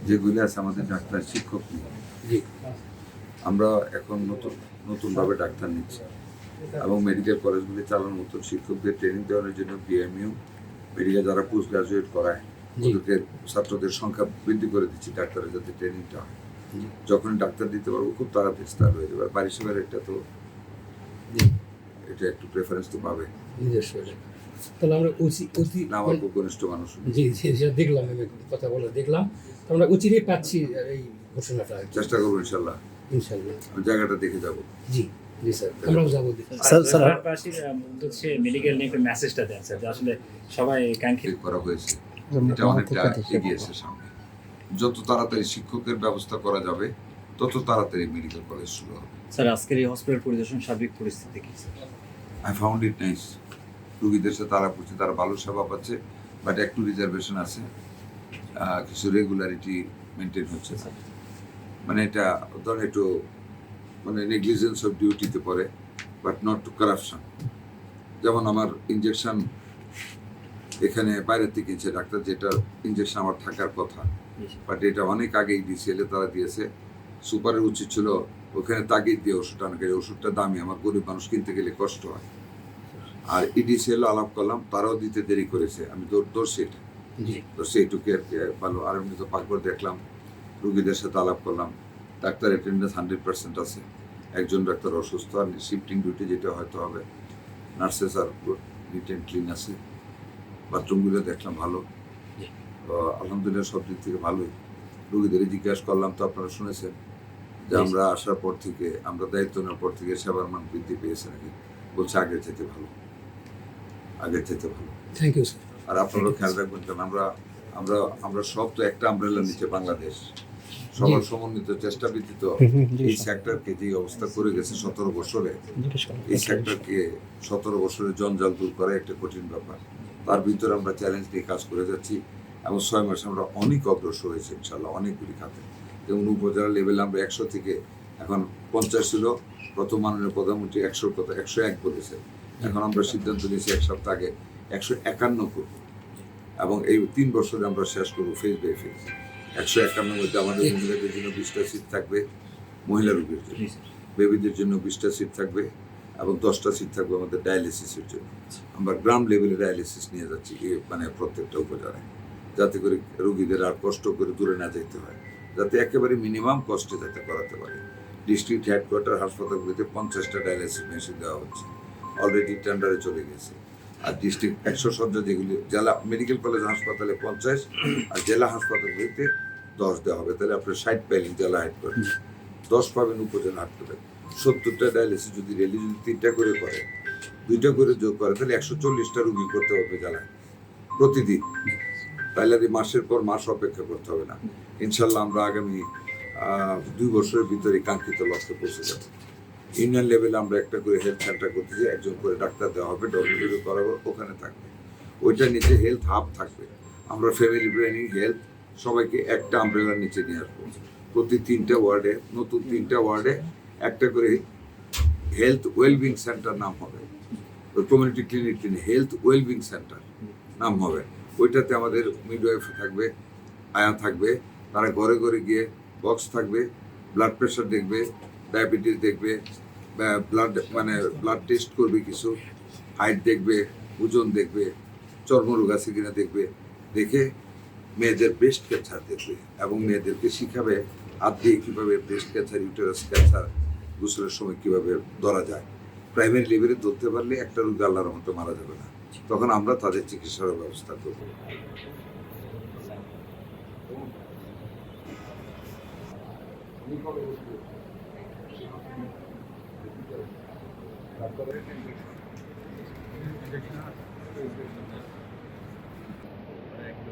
যেগুলি আছে আমাদের ডাক্তার শিক্ষক নিয়ে। জি আমরা এখন নতুনভাবে ডাক্তার নিচ্ছি এবং মেডিকেল কলেজগুলি চালানোর মতন শিক্ষকদের ট্রেনিং দেওয়ার জন্য বিএমইউ মেডিকেল যারা পোস্ট গ্রাজুয়েট করায় জি। ওদেরকে ছাত্রদের সংখ্যা বৃদ্ধি করে দিচ্ছি ডাক্তারের যাতে ট্রেনিংটা হয়। জি যখন ডাক্তার দিতে পারবো খুব তাড়াতাড়ি স্টার্ট হয়ে যাবে। আর পারিশ্রমিক এটা তো জি এটা একটু প্রেফারেন্স তো পাবে নিজস্ব এটা। তাহলে আমরা অতি না, আমার খুব ঘনিষ্ঠ মানুষ। জি জি সেটা দেখলাম, আমি কথা বলে দেখলাম। তো আমরা অচিরেই পাচ্ছি এই ঘোষণাটা আর কি। চেষ্টা করবো ইনশাল্লাহ, ইনশাল্লাহ। আমি জায়গাটা দেখে যাবো। জি জি স্যার, আমরাও যাবো। পাশাপাশি হচ্ছে মেডিকেল নিয়ে একটা মেসেজটা দেন স্যার, যে আসলে সবাই কাঙ্ক্ষিত ঠিক করা হয়েছে, এটা অনেকটা এগিয়েছে সামনে। যত তাড়াতাড়ি শিক্ষকের ব্যবস্থা করা যাবে তত তাড়াতাড়ি মেডিকেল কলেজ শুরু হবে। স্যার আজকের এই হসপিটাল পরিদর্শন সার্বিক পরিস্থিতি কি sir? I found it nice. রুগীদের সাথে তারা করছে, তারা ভালো সেবা পাচ্ছে, বাট একটু রিজার্ভেশন আছে, কিছু রেগুলারিটি মেনটেন হচ্ছে না। মানে এটা ধরেন একটু মানে নেগলিজেন্স অফ ডিউটিতে পড়ে, বাট নট টু কারাপশন। যেমন আমার ইঞ্জেকশন এখানে বাইরের থেকে কিনছে ডাক্তার, যেটা ইঞ্জেকশন আমার থাকার কথা, বাট এটা অনেক আগেই ডিসিএলে তারা দিয়েছে। সুপারের উচিত ছিল ওখানে তাগিদ দিয়ে ওষুধ আনকে, ওষুধটা দামি, আমার গরিব মানুষ কিনতে গেলে কষ্ট হয়। আর ইডিসিএল আলাপ করলাম, তারাও দিতে দেরি করেছে, আমি ধরছি এটা, ধরছি এইটুকু আর কি ভালো। আর এমনি তো পাকবার দেখলাম, রুগীদের সাথে আলাপ করলাম, ডাক্তার অ্যাটেন্ডেন্স 100% আছে। একজন ডাক্তার অসুস্থ, আর শিফটিং ডিউটি যেটা হয়তো হবে। নার্সেস আর নিট অ্যান্ড ক্লিন আছে, বাথরুমগুলো দেখলাম ভালো। আলহামদুলিল্লাহ সব দিক থেকে ভালোই। রুগীদের জিজ্ঞাসা করলাম, তো আপনারা শুনেছেন যে আমরা আসার পর থেকে, আমরা দায়িত্ব নেওয়ার পর থেকে সেবার মান বৃদ্ধি পেয়েছে নাকি? বলছে আগের চাইতে ভালো, আগের চাইতে ভালো। Thank you sir. আর আপনারাও খেয়াল রাখবেন, কারণ আমরা আমরা আমরা সব তো একটা আমব্রেলার নিচে বাংলাদেশ, সবার সমন্বিত চেষ্টা ব্যতীত এই সেক্টরকে যে অবস্থা করে গেছে 17 বছরে, এই সেক্টরকে 17 বছরের জঞ্জাল দূর করা একটা কঠিন ব্যাপার। তার ভিতরে আমরা চ্যালেঞ্জ নিয়ে কাজ করে যাচ্ছি এবং 6 মাসে আমরা অনেক অগ্রসর হয়েছি ইনশাল্লাহ, অনেকগুলি খাতে। যেমন উপজেলা লেভেলে আমরা 100 থেকে এখন 50 ছিল, প্রথম মাননীয় প্রধানমন্ত্রী 100 কথা 101 বলেছে। এখন আমরা সিদ্ধান্ত নিয়েছি 1 সপ্তাহ আগে 151 করব, এবং এই 3 বছরে আমরা শেষ করবো ফেজ বাই ফেজ। 151 মধ্যে আমাদের মহিলাদের জন্য 20টা সিট থাকবে, মহিলা রোগীর জন্য, বেবিদের জন্য 20টা সিট থাকবে, এবং 10টা সিট থাকবে আমাদের ডায়ালিসিসের জন্য। আমরা গ্রাম লেভেলে ডায়ালিসিস নিয়ে যাচ্ছি, মানে প্রত্যেকটা উপজেলায়, যাতে করে রোগীদের আর কষ্ট করে দূরে না যেতে হয়, যাতে একেবারে মিনিমাম কস্টে যাতে করাতে পারে। ডিস্ট্রিক্ট হেডকোয়ার্টার হাসপাতালগুলিতে 50টা ডায়ালিসিস মেশিন দেওয়া হচ্ছে, অলরেডি টেন্ডারে চলে গেছে। আর ডিস্ট্রিক্ট 100 শয্যা, যেগুলি জেলা মেডিকেল কলেজ হাসপাতালে 50, আর জেলা হাসপাতালগুলিতে 10 দেওয়া হবে। তাহলে আপনার 60 পাইলেন জেলা হেডকোয়ার্টার, 10 পাবেন উপজেলা হাসপাতালে। 70টা ডায়ালিসিস যদি রেলি যদি 3টা করে করে, 2টা করে যোগ করে, তাহলে 140টা রুগী করতে হবে জেলায় প্রতিদিন। তাহলে আর মাসের পর মাস অপেক্ষা করতে হবে না। ইনশাল্লাহ আমরা আগামী 2 বছরের ভিতরে কাঙ্ক্ষিত লক্ষ্যে পৌঁছে যাব। ইউনিয়ন লেভেলে আমরা একটা করে হেলথ সেন্টার করতে চাই, একজন করে ডাক্তার দেওয়া হবে, ডব্লিউডি করাবো, ওখানে থাকবে। ওইটা নিচে হেলথ হাব থাকবে। আমরা ফ্যামিলি প্ল্যানিং, হেলথ সবাইকে একটা আমব্রেলার নিচে নিয়ে আসবো। প্রতি 3টা ওয়ার্ডে, নতুন 3টা ওয়ার্ডে একটা করে হেলথ ওয়েলবিং সেন্টার নাম হবে। ওই community clinic health wellbeing centre নাম হবে। ওইটাতে আমাদের মিডওয়াইফ থাকবে, আয়া থাকবে, তারা ঘরে ঘরে গিয়ে বক্স থাকবে, ব্লাড প্রেশার দেখবে, ডায়াবেটিস দেখবে, ব্লাড টেস্ট করবে, কিছু হাইট দেখবে, ওজন দেখবে, চর্মরোগ আছে কিনা দেখবে, দেখে মেয়েদের ব্রেস্ট ক্যান্সার দেখবে, এবং মেয়েদেরকে শিখাবে হাত দিয়ে কীভাবে ব্রেস্ট ক্যান্সার, ইউটেরাস ক্যান্সার গোসলের সময় কীভাবে ধরা যায়। প্রাইমারি লেভেলে ধরতে পারলে একটা রোগী আল্লাহর মতো মারা যাবে না, তখন আমরা তাদের চিকিৎসার ব্যবস্থা করব। একটু